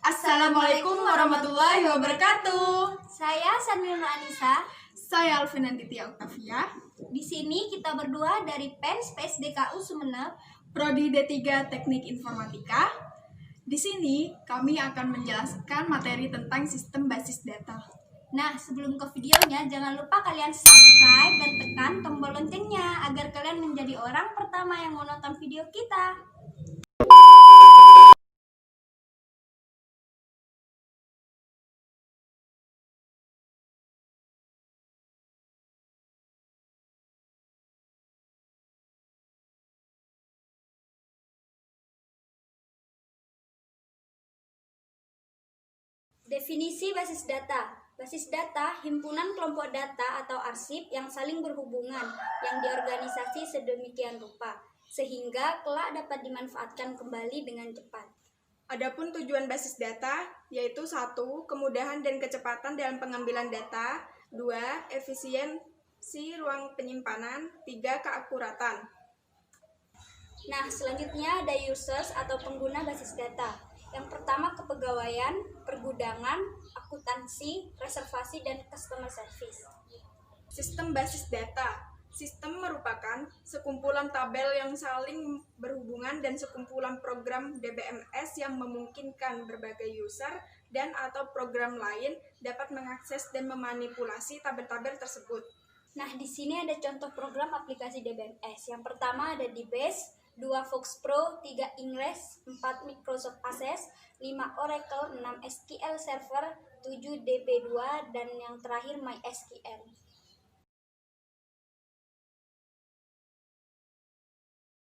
Assalamualaikum warahmatullahi wabarakatuh. Saya Sanil Anissa. Saya Alvina Ditya Octavia. Di sini kita berdua dari PENS PSDKU Sumeneb, Prodi D3 Teknik Informatika. Di sini kami akan menjelaskan materi tentang sistem basis data. Nah, sebelum ke videonya, jangan lupa kalian subscribe dan tekan tombol loncengnya agar kalian menjadi orang pertama yang menonton video kita. Definisi basis data. Basis data, himpunan kelompok data atau arsip yang saling berhubungan, yang diorganisasi sedemikian rupa, sehingga kelak dapat dimanfaatkan kembali dengan cepat. Adapun tujuan basis data yaitu 1. Kemudahan dan kecepatan dalam pengambilan data, 2. Efisiensi ruang penyimpanan, 3. Keakuratan. Nah, selanjutnya ada users atau pengguna basis data. Yang pertama kepegawaian, pergudangan, akuntansi, reservasi, dan customer service. Sistem basis data. Sistem merupakan sekumpulan tabel yang saling berhubungan dan sekumpulan program DBMS yang memungkinkan berbagai user dan atau program lain dapat mengakses dan memanipulasi tabel-tabel tersebut. Nah, di sini ada contoh program aplikasi DBMS. Yang pertama ada DBase, 2 Fox Pro, 3 Ingress, 4 Microsoft Access, 5 Oracle, 6 SQL Server, 7 DB2, dan yang terakhir MySQL.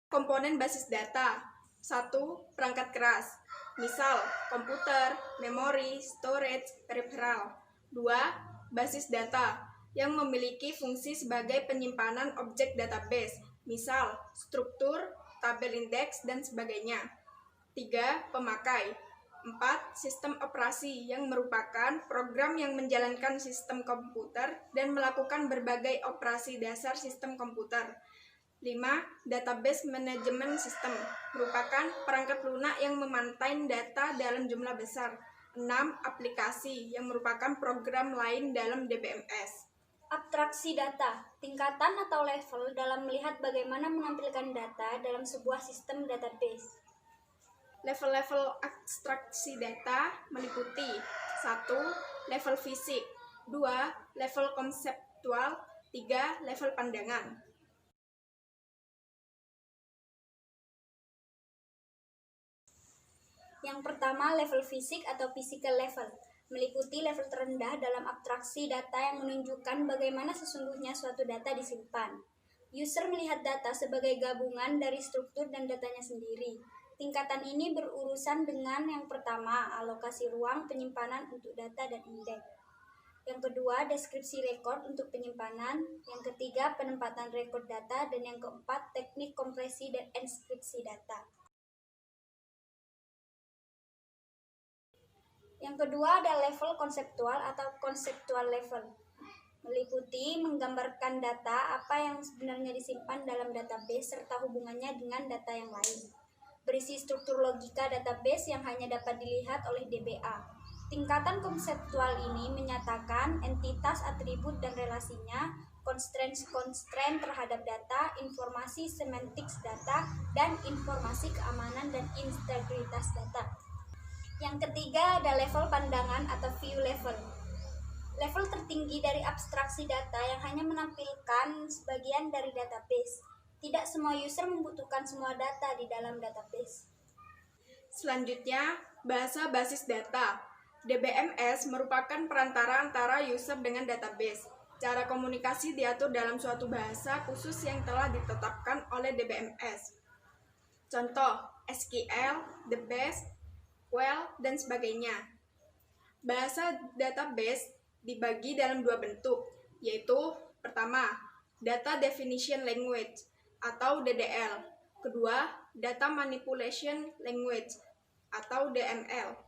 Komponen basis data. 1. Perangkat keras. Misal, komputer, memori, storage, peripheral. 2. Basis data yang memiliki fungsi sebagai penyimpanan objek database. Misal, struktur, tabel indeks, dan sebagainya. 3. Pemakai. 4. Sistem operasi yang merupakan program yang menjalankan sistem komputer dan melakukan berbagai operasi dasar sistem komputer. 5. Database Management System merupakan perangkat lunak yang memantain data dalam jumlah besar. 6. Aplikasi yang merupakan program lain dalam DBMS. Abstraksi data, tingkatan atau level dalam melihat bagaimana menampilkan data dalam sebuah sistem database. Level-level abstraksi data meliputi 1. Level fisik, 2. Level konseptual, 3. Level pandangan. Yang pertama, level fisik atau physical level, meliputi level terendah dalam abstraksi data yang menunjukkan bagaimana sesungguhnya suatu data disimpan. User melihat data sebagai gabungan dari struktur dan datanya sendiri. Tingkatan ini berurusan dengan yang pertama, alokasi ruang penyimpanan untuk data dan indeks. Yang kedua, deskripsi rekod untuk penyimpanan. Yang ketiga, penempatan rekod data. Dan yang keempat, teknik kompresi dan enskripsi data. Yang kedua ada level konseptual atau conceptual level, meliputi menggambarkan data apa yang sebenarnya disimpan dalam database serta hubungannya dengan data yang lain. Berisi struktur logika database yang hanya dapat dilihat oleh DBA. Tingkatan konseptual ini menyatakan entitas, atribut, dan relasinya, constraint terhadap data, informasi semantik data, dan informasi keamanan dan integritas data. Yang ketiga ada level pandangan atau view level. Level tertinggi dari abstraksi data yang hanya menampilkan sebagian dari database. Tidak semua user membutuhkan semua data di dalam database. Selanjutnya, bahasa basis data. DBMS merupakan perantara antara user dengan database. Cara komunikasi diatur dalam suatu bahasa khusus yang telah ditetapkan oleh DBMS. Contoh, SQL, DBase, SQL, dan sebagainya. Bahasa database dibagi dalam 2 bentuk, yaitu pertama, Data Definition Language atau DDL. Kedua, Data Manipulation Language atau DML.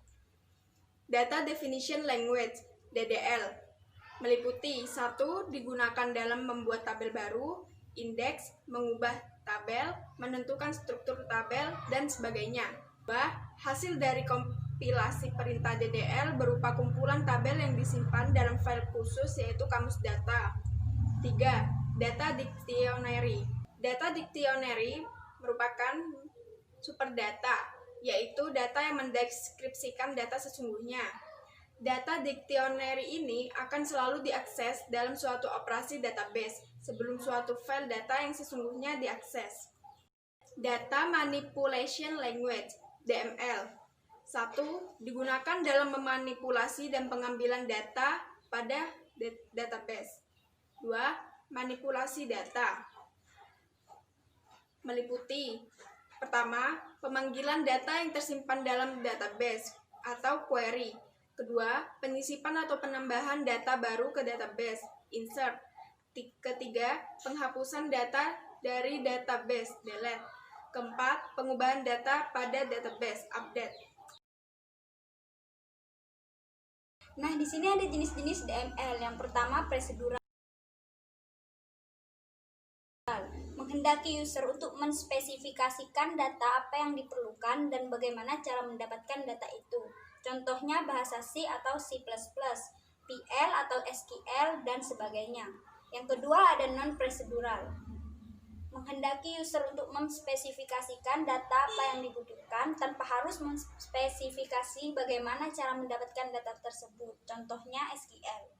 Data Definition Language DDL meliputi 1. Digunakan dalam membuat tabel baru, indeks, mengubah tabel, menentukan struktur tabel, dan sebagainya. Hasil dari kompilasi perintah DDL berupa kumpulan tabel yang disimpan dalam file khusus yaitu kamus data. 3. Data dictionary. Data dictionary merupakan superdata, yaitu data yang mendeskripsikan data sesungguhnya. Data dictionary ini akan selalu diakses dalam suatu operasi database sebelum suatu file data yang sesungguhnya diakses. Data Manipulation Language (DML). 1. Digunakan dalam memanipulasi dan pengambilan data pada database. 2. Manipulasi data meliputi: pertama, pemanggilan data yang tersimpan dalam database atau query. Kedua, penyisipan atau penambahan data baru ke database, insert. Ketiga, penghapusan data dari database, delete. Keempat, pengubahan data pada database, update. Nah, di sini ada jenis-jenis DML. Yang pertama, prosedural. Menghendaki user untuk menspesifikasikan data apa yang diperlukan dan bagaimana cara mendapatkan data itu. Contohnya bahasa C atau C++, PL atau SQL, dan sebagainya. Yang kedua ada non-procedural. Menghendaki user untuk memspesifikasikan data apa yang dibutuhkan tanpa harus memspesifikasi bagaimana cara mendapatkan data tersebut. Contohnya SQL.